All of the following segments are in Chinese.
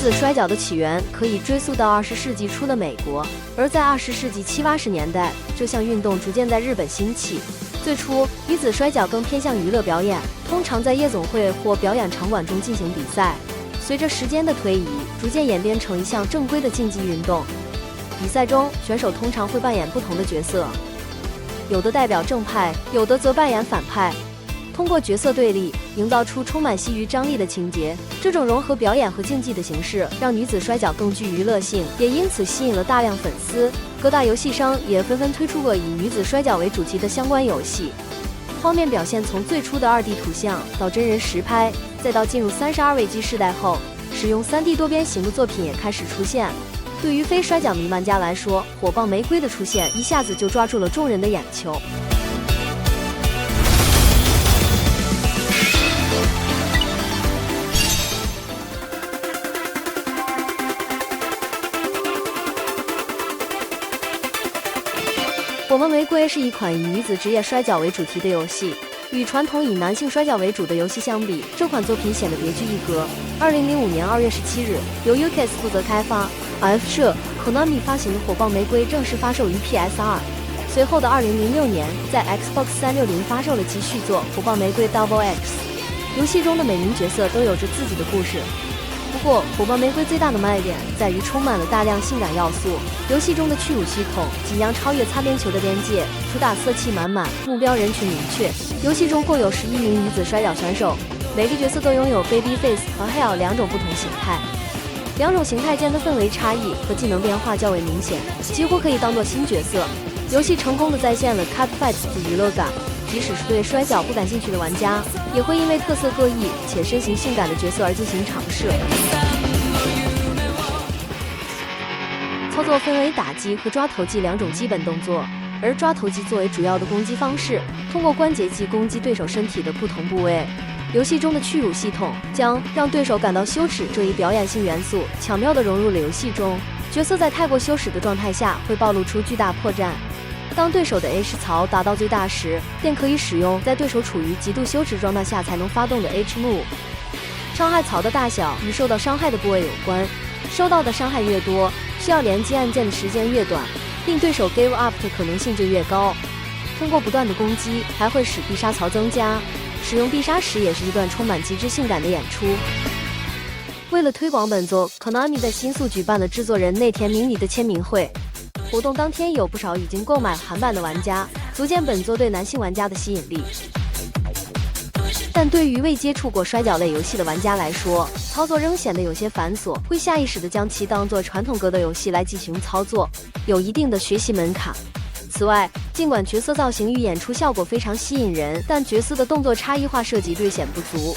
子摔角的起源可以追溯到20世纪初的美国，而在20世纪70、80年代，这项运动逐渐在日本兴起。最初，女子摔角更偏向娱乐表演，通常在夜总会或表演场馆中进行比赛。随着时间的推移，逐渐演变成一项正规的竞技运动。比赛中，选手通常会扮演不同的角色，有的代表正派，有的则扮演反派。通过角色对立，营造出充满戏剧张力的情节。这种融合表演和竞技的形式，让女子摔角更具娱乐性，也因此吸引了大量粉丝。各大游戏商也纷纷推出过以女子摔角为主题的相关游戏。画面表现从最初的2D 图像到真人实拍，再到进入32位机时代后，使用3D 多边形的作品也开始出现。对于非摔角迷玩家来说，火爆玫瑰的出现一下子就抓住了众人的眼球。火爆玫瑰是一款以女子职业摔角为主题的游戏。与传统以男性摔角为主的游戏相比，这款作品显得别具一格。2005年2月17日，由 UKS 负责开发 ，F 社 Konami 发行的《火爆玫瑰》正式发售于 PS2。随后的2006年，在 Xbox 360发售了其续作《火爆玫瑰 Double X》。游戏中的每名角色都有着自己的故事。不过，火爆玫瑰最大的卖点在于充满了大量性感要素。游戏中的屈辱系统即将超越擦边球的边界，主打色气满满，目标人群明确。游戏中共有11名女子摔角选手，每个角色都拥有 Babyface 和 Heel 2种不同形态。2种形态间的氛围差异和技能变化较为明显，几乎可以当作新角色。游戏成功地再现了 Cut Fights 的娱乐感。即使是对摔角不感兴趣的玩家，也会因为特色各异且身形性感的角色而进行尝试。操作分为打击和抓头击2种基本动作，而抓头击作为主要的攻击方式，通过关节击攻击对手身体的不同部位。游戏中的屈辱系统将让对手感到羞耻这一表演性元素巧妙地融入了游戏中，角色在太过羞耻的状态下会暴露出巨大破绽。当对手的 H 槽达到最大时，便可以使用在对手处于极度羞耻状态下才能发动的 H move。伤害槽的大小与受到伤害的部位有关，受到的伤害越多，需要连击按键的时间越短，令对手 give up 的可能性就越高。通过不断的攻击，还会使必杀槽增加。使用必杀时也是一段充满极致性感的演出。为了推广本作 ，Konami 在新宿举办了制作人内田明里的签名会。活动当天有不少已经购买韩版的玩家，足见本作对男性玩家的吸引力。但对于未接触过摔角类游戏的玩家来说，操作仍显得有些繁琐，会下意识地将其当作传统格斗游戏来进行操作，有一定的学习门槛。此外，尽管角色造型与演出效果非常吸引人，但角色的动作差异化设计略显不足。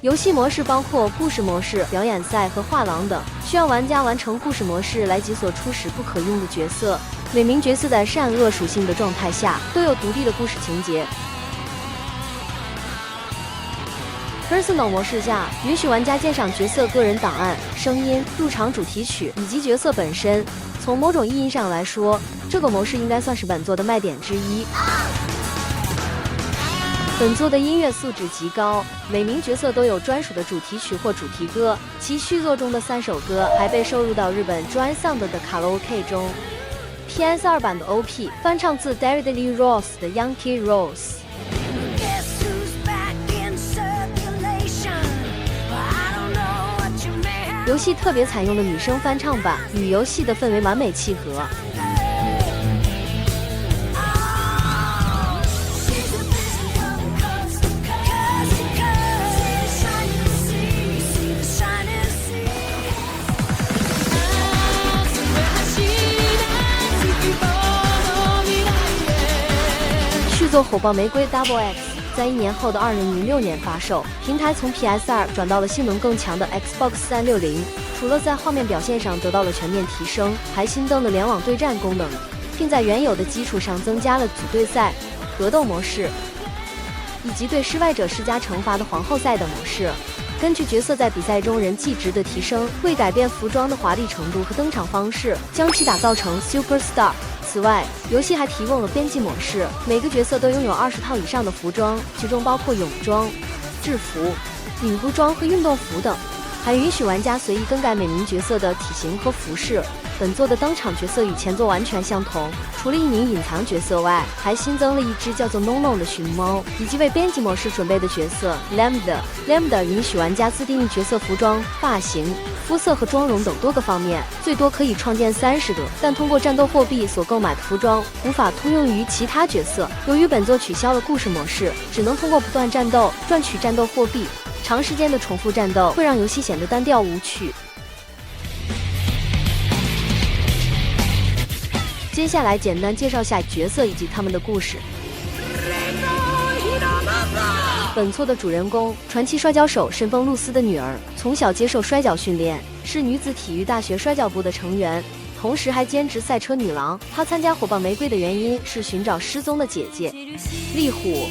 游戏模式包括故事模式、表演赛和画廊等，需要玩家完成故事模式来解锁初始不可用的角色。每名角色在善恶属性的状态下都有独立的故事情节。Personal 模式下，允许玩家鉴赏角色个人档案、声音、入场主题曲以及角色本身。从某种意义上来说，这个模式应该算是本作的卖点之一。本作的音乐素质极高，每名角色都有专属的主题曲或主题歌，其续作中的3首歌还被收录到日本 Joy Sound 的卡拉 OK 中。PS2 版的 OP 翻唱自 David Lee Roth 的 Yankee Rose。游戏特别采用了女生翻唱版，与游戏的氛围完美契合。续作《火爆玫瑰 Double X》在1年后的2006年发售，平台从 PS2 转到了性能更强的 Xbox 360。除了在画面表现上得到了全面提升，还新增了联网对战功能，并在原有的基础上增加了组队赛、格斗模式，以及对失败者施加惩罚的皇后赛等模式。根据角色在比赛中人气值的提升，会改变服装的华丽程度和登场方式，将其打造成 Superstar。此外，游戏还提供了编辑模式，每个角色都拥有20套以上的服装，其中包括泳装、制服、领布装和运动服等，还允许玩家随意更改每名角色的体型和服饰。本作的登场角色与前作完全相同，除了一名隐藏角色外，还新增了一只叫做 NONO 的寻猫，以及为编辑模式准备的角色 Lambda。Lambda 允许玩家自定义角色服装、发型、肤色和妆容等多个方面，最多可以创建30个，但通过战斗货币所购买的服装无法通用于其他角色。由于本作取消了故事模式，只能通过不断战斗赚取战斗货币，长时间的重复战斗会让游戏显得单调无趣。接下来简单介绍下角色以及他们的故事。本作的主人公，传奇摔跤手神风露丝的女儿，从小接受摔跤训练，是女子体育大学摔跤部的成员，同时还兼职赛车女郎。她参加火爆玫瑰的原因是寻找失踪的姐姐丽虎。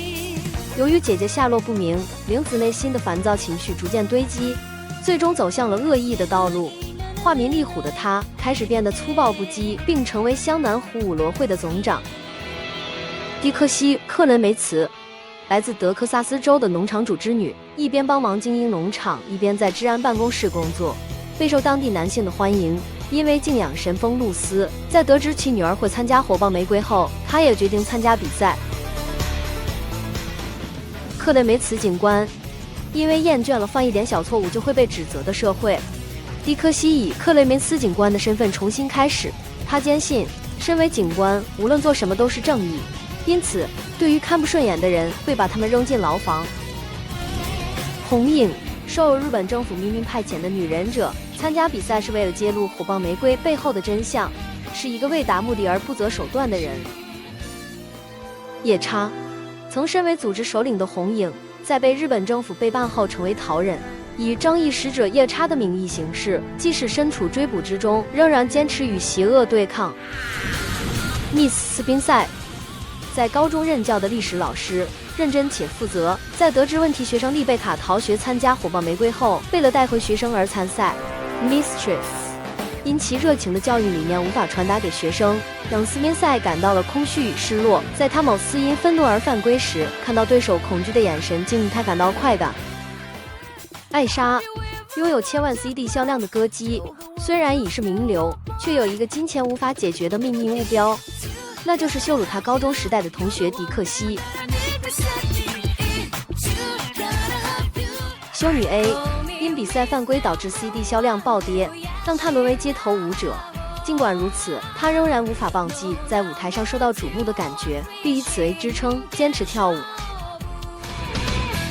由于姐姐下落不明，玲子内心的烦躁情绪逐渐堆积，最终走向了恶意的道路。化名丽虎的她开始变得粗暴不羁，并成为湘南虎舞罗会的总长。迪克西·克伦梅茨，来自德克萨斯州的农场主之女，一边帮忙经营农场，一边在治安办公室工作，备受当地男性的欢迎。因为敬仰神风露丝，在得知其女儿会参加火爆玫瑰后，她也决定参加比赛。克雷梅茨警官，因为厌倦了犯一点小错误就会被指责的社会，迪克西以克雷梅斯警官的身份重新开始。他坚信，身为警官，无论做什么都是正义，因此对于看不顺眼的人，会把他们扔进牢房。红影，受日本政府秘密派遣的女忍者，参加比赛是为了揭露火爆玫瑰背后的真相，是一个为达目的而不择手段的人。夜叉，曾身为组织首领的红影，在被日本政府背叛后成为逃人，以正义使者夜叉的名义行事，即使身处追捕之中，仍然坚持与邪恶对抗。密斯宾塞，在高中任教的历史老师，认真且负责。在得知问题学生丽贝卡逃学参加火爆玫瑰后，为了带回学生而参赛。Mistress， 因其热情的教育理念无法传达给学生，让斯宾塞感到了空虚与失落。在他某次因愤怒而犯规时，看到对手恐惧的眼神，竟令他感到快感。艾莎，拥有千万 CD 销量的歌姬，虽然已是名流，却有一个金钱无法解决的秘密目标，那就是羞辱她高中时代的同学迪克西。修女 A， 因比赛犯规导致 CD 销量暴跌，让她沦为街头舞者。尽管如此，她仍然无法忘记在舞台上受到瞩目的感觉，并以此为支撑，坚持跳舞。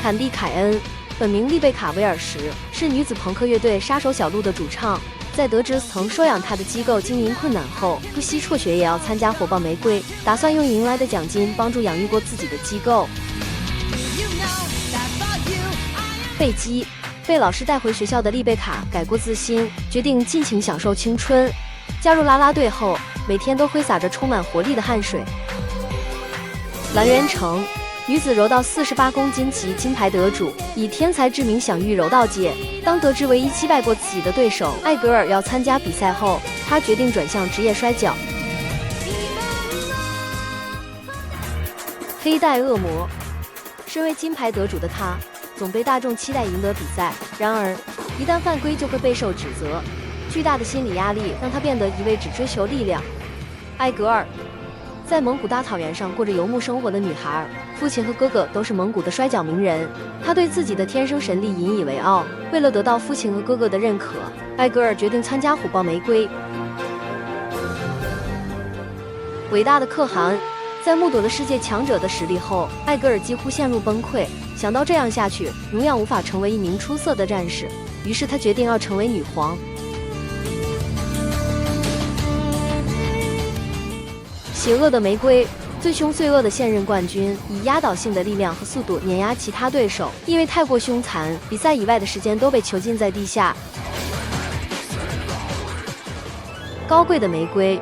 坎蒂·凯恩，本名丽贝卡·威尔什，是女子朋克乐队杀手小鹿的主唱。在得知曾收养她的机构经营困难后，不惜辍学也要参加火爆玫瑰，打算用赢来的奖金帮助养育过自己的机构。贝基，被老师带回学校的丽贝卡改过自新，决定尽情享受青春。加入啦啦队后，每天都挥洒着充满活力的汗水。蓝原成，女子柔道48公斤级金牌得主，以天才之名享誉柔道界。当得知唯一击败过自己的对手艾格尔要参加比赛后，她决定转向职业摔跤。黑带恶魔，身为金牌得主的她，总被大众期待赢得比赛，然而一旦犯规就会备受指责，巨大的心理压力让她变得一味只追求力量。艾格尔，在蒙古大草原上过着游牧生活的女孩，父亲和哥哥都是蒙古的摔跤名人，她对自己的天生神力引以为傲。为了得到父亲和哥哥的认可，艾格尔决定参加火爆玫瑰。伟大的可汗，在目睹了世界强者的实力后，艾格尔几乎陷入崩溃，想到这样下去永远无法成为一名出色的战士，于是他决定要成为女皇。邪恶的玫瑰，最凶最恶的现任冠军，以压倒性的力量和速度碾压其他对手，因为太过凶残，比赛以外的时间都被囚禁在地下。高贵的玫瑰，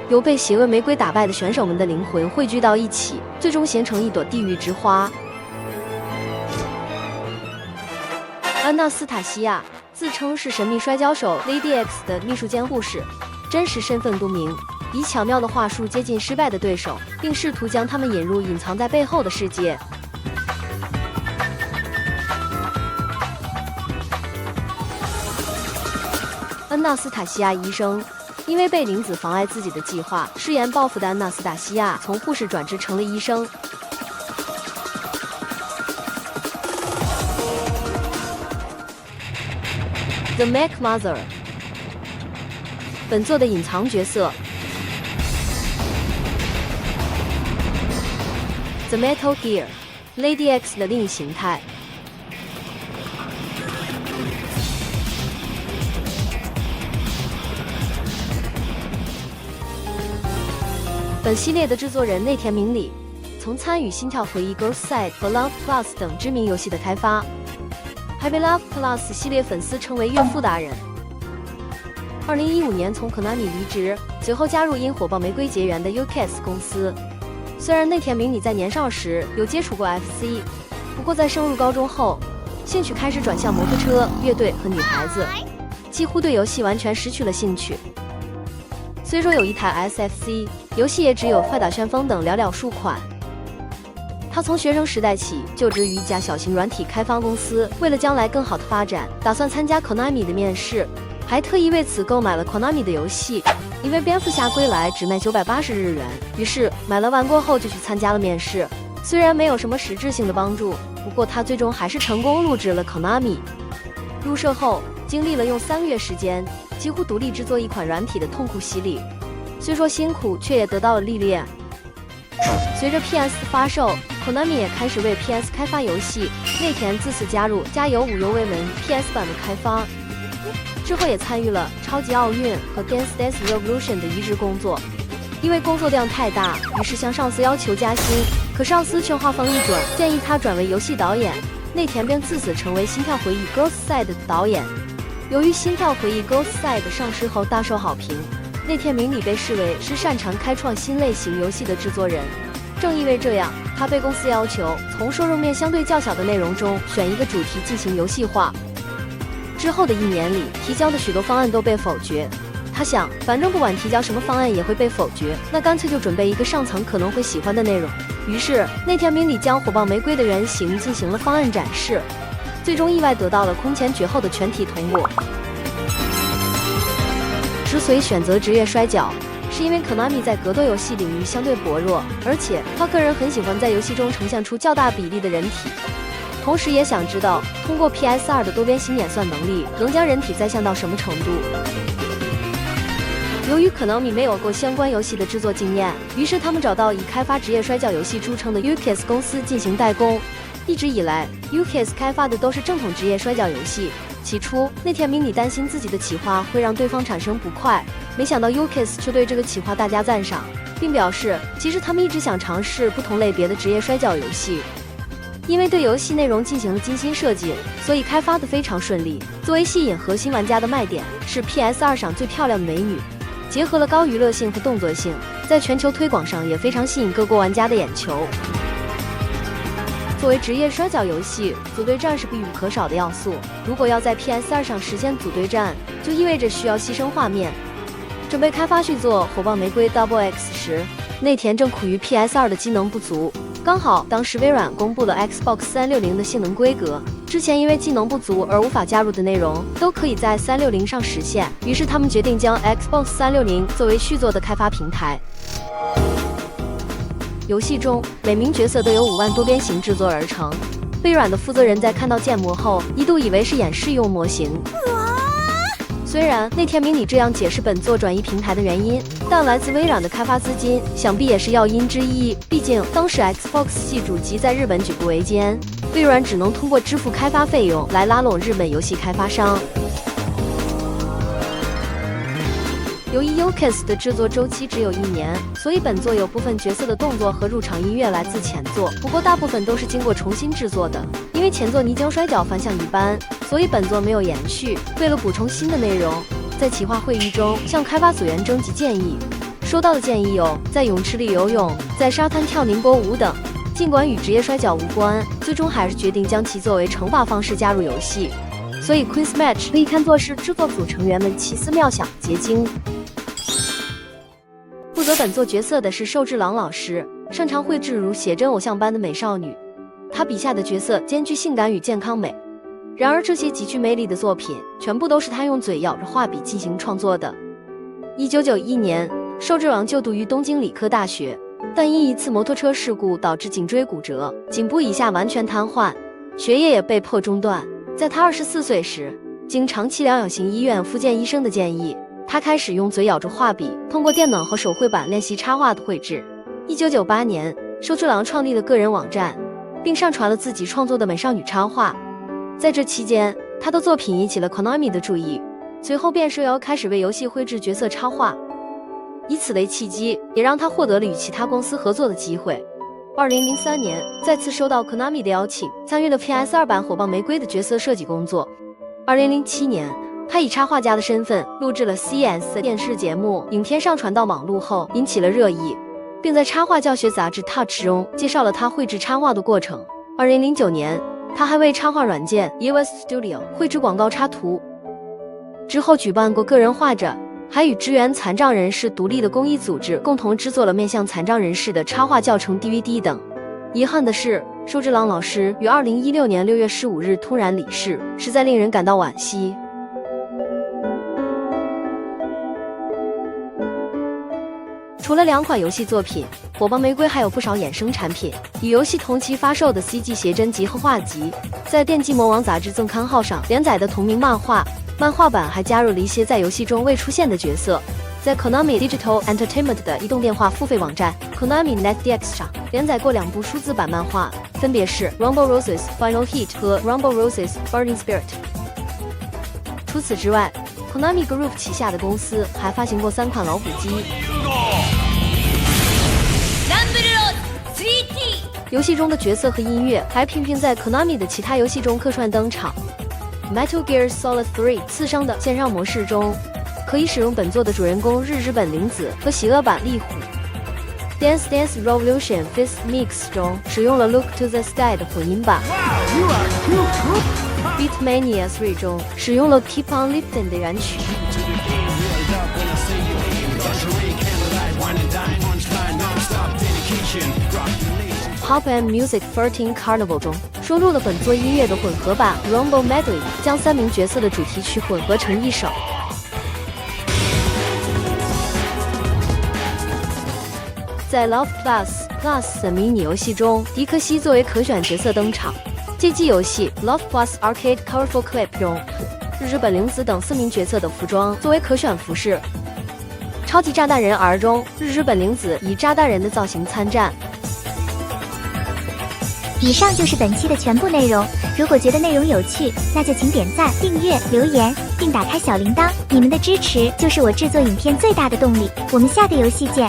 由被邪恶玫瑰打败的选手们的灵魂汇聚到一起，最终形成一朵地狱之花。安娜斯塔西亚，自称是神秘摔跤手 Lady X 的秘书监护室，真实身份不明，以巧妙的话术接近失败的对手，并试图将他们引入隐藏在背后的世界。安纳斯塔西亚医生。因为被林子妨碍自己的计划，誓言报复的安纳斯塔西亚从护士转职成了医生。The Mac Mother， 本作的隐藏角色。The Metal Gear，Lady X 的另一形态。本系列的制作人内田明里，曾参与《心跳回忆》、《Ghost Side》和《Love Plus》等知名游戏的开发，还被《Love Plus》系列粉丝称为岳父大人。2015年从 Konami 离职，随后加入因火爆玫瑰结缘的 UKS 公司。虽然内田明里在年少时有接触过 FC， 不过在升入高中后，兴趣开始转向摩托车、乐队和女孩子，几乎对游戏完全失去了兴趣。虽说有一台 SFC， 游戏也只有《快打旋风》等寥寥数款。他从学生时代起就职于一家小型软体开发公司，为了将来更好的发展，打算参加 Konami 的面试，还特意为此购买了 Konami 的游戏。因为蝙蝠侠归来只卖980日元，于是买了完过后就去参加了面试。虽然没有什么实质性的帮助，不过他最终还是成功入职了 Konami。入社后，经历了用3个月时间几乎独立制作一款软体的痛苦洗礼，虽说辛苦，却也得到了历练。随着 PS 的发售， Konami 也开始为 PS 开发游戏，内田自此加入加油无忧为门 PS 版的开发，之后也参与了超级奥运和 Dance Dance Revolution 的移植工作。因为工作量太大，于是向上司要求加薪，可上司却话锋一转，建议他转为游戏导演，内田便自此成为《心跳回忆》Ghost Side 的导演。由于《心跳回忆》Ghost Side 上市后大受好评，内田明里被视为是擅长开创新类型游戏的制作人。正因为这样，他被公司要求从受众面相对较小的内容中选一个主题进行游戏化。之后的1年里，提交的许多方案都被否决。他想，反正不管提交什么方案也会被否决，那干脆就准备一个上层可能会喜欢的内容。于是，内田明里将火爆玫瑰的原型进行了方案展示，最终意外得到了空前绝后的全体通过。之所以选择职业摔角，是因为 Konami 在格斗游戏领域相对薄弱，而且他个人很喜欢在游戏中呈现出较大比例的人体，同时也想知道通过 PS2 的多边形演算能力能将人体再现到什么程度。由于 Konami 没有过相关游戏的制作经验，于是他们找到以开发职业摔角游戏著称的 UKS 公司进行代工。一直以来 UKS 开发的都是正统职业摔角游戏。起初，内田明里担心自己的企划会让对方产生不快，没想到 UKS 却对这个企划大加赞赏，并表示其实他们一直想尝试不同类别的职业摔角游戏。因为对游戏内容进行了精心设计，所以开发的非常顺利。作为吸引核心玩家的卖点，是 PS2 上最漂亮的美女，结合了高娱乐性和动作性，在全球推广上也非常吸引各国玩家的眼球。作为职业摔角游戏，组队战是必不可少的要素。如果要在 PS2 上实现组队战，就意味着需要牺牲画面。准备开发续作《火爆玫瑰 Double X》时，内田正苦于 PS2 的机能不足。刚好当时微软公布了 Xbox 360的性能规格，之前因为技能不足而无法加入的内容都可以在360上实现，于是他们决定将 Xbox 360作为续作的开发平台。游戏中每名角色都由5万多边形制作而成，微软的负责人在看到建模后一度以为是演示用模型。虽然内田明里这样解释本作转移平台的原因，但来自微软的开发资金想必也是要因之一。毕竟当时 Xbox 系主机在日本举步维艰，微软只能通过支付开发费用来拉拢日本游戏开发商。由于 UKS 的制作周期只有1年，所以本作有部分角色的动作和入场音乐来自前作，不过大部分都是经过重新制作的。因为前作泥浆摔角反响一般，所以本作没有延续。为了补充新的内容，在企划会议中向开发组员征集建议，收到的建议有在泳池里游泳、在沙滩跳宁波舞等。尽管与职业摔角无关，最终还是决定将其作为惩罚方式加入游戏。所以 Queen's Match 可以看作是制作组成员们奇思妙想的结晶。负责本作角色的是寿治郎老师，擅长绘制如写真偶像般的美少女。他笔下的角色兼具性感与健康美。然而这些极具魅力的作品，全部都是他用嘴咬着画笔进行创作的。1991年，寿之郎就读于东京理科大学，但因一次摩托车事故导致颈椎骨折，颈部以下完全瘫痪，学业也被迫中断。在他24岁时，经长期疗养型医院复健医生的建议，他开始用嘴咬着画笔，通过电脑和手绘板练习插画的绘制。1998年，寿之郎创立了个人网站，并上传了自己创作的美少女插画。在这期间，他的作品引起了 Konami 的注意，随后便受邀开始为游戏绘制角色插画。以此为契机，也让他获得了与其他公司合作的机会。2003年，再次收到 Konami 的邀请，参与了 PS2 版火爆玫瑰的角色设计工作。2007年，他以插画家的身份录制了 CS 的电视节目，影片上传到网络后引起了热议，并在插画教学杂志 Touch 中介绍了他绘制插画的过程。2009年，他还为插画软件 EOS Studio 绘制广告插图，之后举办过个人画展，还与支援残障人士独立的公益组织共同制作了面向残障人士的插画教程 DVD 等。遗憾的是，寿之郎老师于2016年6月15日突然离世，实在令人感到惋惜。除了2款游戏作品，火爆玫瑰还有不少衍生产品，与游戏同期发售的 CG 写真集和画集，在电击魔王杂志赠刊号上连载的同名漫画，漫画版还加入了一些在游戏中未出现的角色。在 Konami Digital Entertainment 的移动电话付费网站 Konami Net DX 上连载过2部数字版漫画，分别是 Rumble Roses Final Heat 和 Rumble Roses Burning Spirit。除此之外， Konami Group 旗下的公司还发行过3款老虎机。游戏中的角色和音乐还频频在 Konami 的其他游戏中客串登场。Metal Gear Solid 3次生的线上模式中，可以使用本作的主人公日本绫子和邪恶版丽虎。Dance Dance Revolution Fist Mix 中使用了 Look to the Sky 的混音版。Beatmania 3中使用了 Keep on Lifting 的原曲。Pop and Music 13 Carnival 中收录了本作音乐的混合版 Rumble Medley， 将3名角色的主题曲混合成一首。在 Love Plus 的迷你游戏中，迪克西作为可选角色登场。街机游戏 Love Plus Arcade Colorful Clip 中，日本绫子等4名角色的服装作为可选服饰。超级炸弹人 R 中，日本绫子以炸弹人的造型参战。以上就是本期的全部内容，如果觉得内容有趣，那就请点赞、订阅、留言，并打开小铃铛，你们的支持就是我制作影片最大的动力。我们下个游戏见。